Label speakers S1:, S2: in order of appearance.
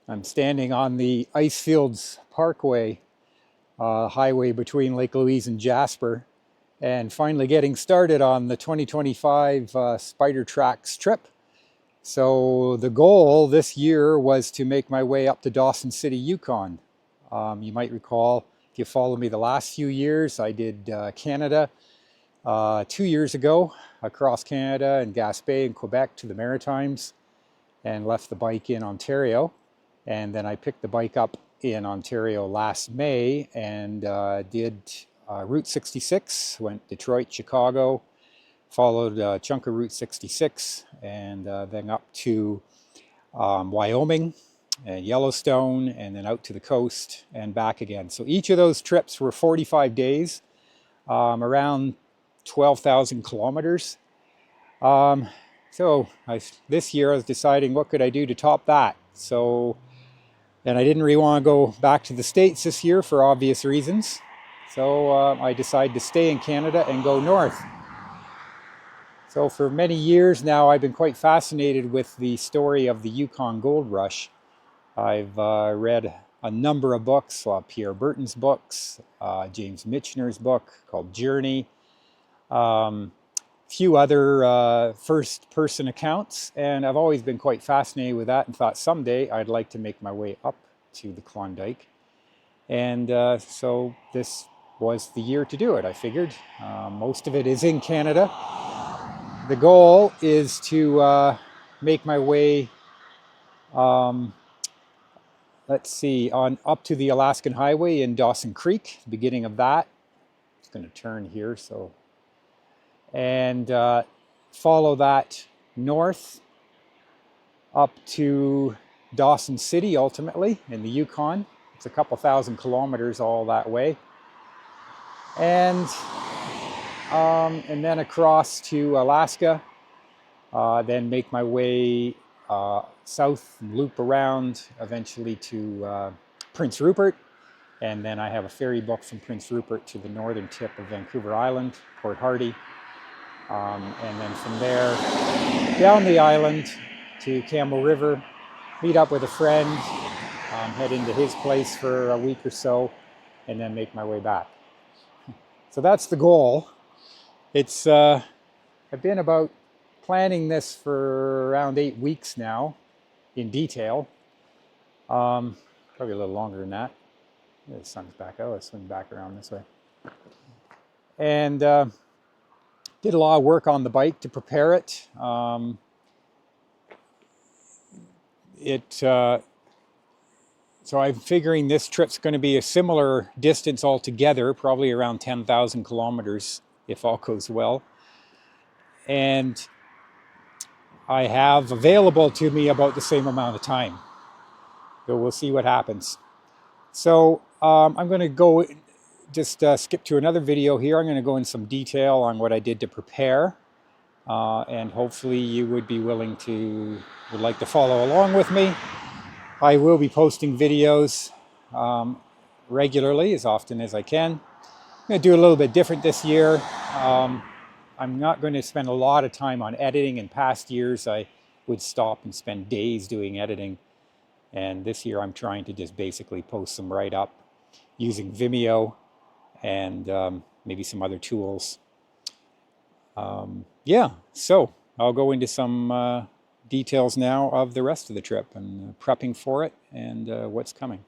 S1: I'm standing on the Icefields Parkway highway between Lake Louise and Jasper, and finally getting started on the 2025 Spydertracks trip. So the goal this year was to make my way up to Dawson City, Yukon. You might recall, if you followed me the last few years, I did Canada 2 years ago, across Canada and Gaspé and Quebec to the Maritimes, and left the bike in Ontario. And then I picked the bike up in Ontario last May and did Route 66, went Detroit, Chicago, followed a chunk of Route 66, and then up to Wyoming and Yellowstone, and then out to the coast and back again. So each of those trips were 45 days, around 12,000 kilometers. This year I was deciding what could I do to top that. And I didn't really want to go back to the States this year for obvious reasons. So I decided to stay in Canada and go north. So for many years now, I've been quite fascinated with the story of the Yukon Gold Rush. I've read a number of books, Pierre Berton's books, James Michener's book called Journey, few other first-person accounts, and I've always been quite fascinated with that and thought someday I'd like to make my way up to the Klondike. And so this was the year to do it, I figured. Most of it is in Canada. The goal is to make my way, on up to the Alaskan Highway in Dawson Creek, the beginning of that. It's going to turn here, and follow that north up to Dawson City, ultimately, in the Yukon. It's a couple thousand kilometers all that way. And then across to Alaska, then make my way south and loop around eventually to Prince Rupert. And then I have a ferry booked from Prince Rupert to the northern tip of Vancouver Island, Port Hardy. And then from there, down the island to Campbell River, meet up with a friend, head into his place for a week or so, and then make my way back. So that's the goal. It's I've been about planning this for around 8 weeks now, in detail. Probably a little longer than that. The sun's back out. Let's swing back around this way. And did a lot of work on the bike to prepare it. So I'm figuring this trip's going to be a similar distance altogether, probably around 10,000 kilometers if all goes well. And I have available to me about the same amount of time. So we'll see what happens. So I'm going to go just skip to another video here. I'm going to go in some detail on what I did to prepare, and hopefully you would like to follow along with me. I will be posting videos regularly, as often as I can. I'm going to do a little bit different this year. I'm not going to spend a lot of time on editing. In past years I would stop and spend days doing editing, and this year I'm trying to just basically post them right up using Vimeo and maybe some other tools. So I'll go into some details now of the rest of the trip and prepping for it and what's coming.